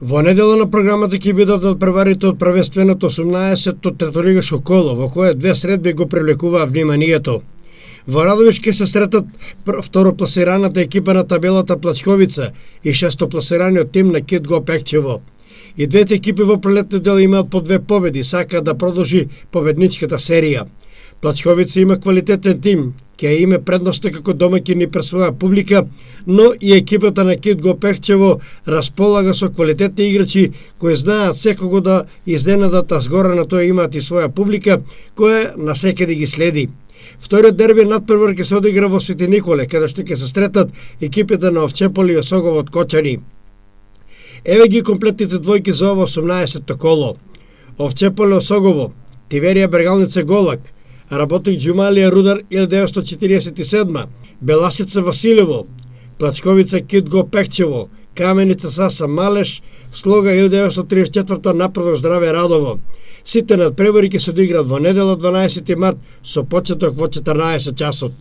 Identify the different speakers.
Speaker 1: Во недела на програмата ќе бидат надпреварите од првенственото 18-то треторигашко коло, во кое две средби го привлекуваа вниманието. Во Радовиш ќе се сретат второпласираната екипа на табелата Плачковица и шестопласираниот тим на Кит Го Пекчево. И двете екипи во пролетниот дел имаат по две победи, сакаат да продолжи победничката серија. Плачковица има квалитетен тим, ќе име предноста како домаќин и пред своја публика, но и екипата на Кит Го Пекчево располага со квалитетни играчи кои знаат секого да изненадат, а згора на тоа имаат и своја публика која насекаде ги следи. Вториот дерби надпревар ќе се одигра во Свети Николе, каде што ќе се стретат екипите на Овчеполи и Осогово од Кочани. Еве ги комплетните двојки за ова 18-то коло. Овчеполи Осогово, Тиверија Бергалница Голак, Работик Џумалија Рудар 1947, Беласица Василево, Плачковица Кит Го Пекчево, Каменица Саса Малеш, Слога 1934 Напредок Здраве Радово. Сите надпревари ќе се одиграат во недела 12 март со почеток во 14 часот.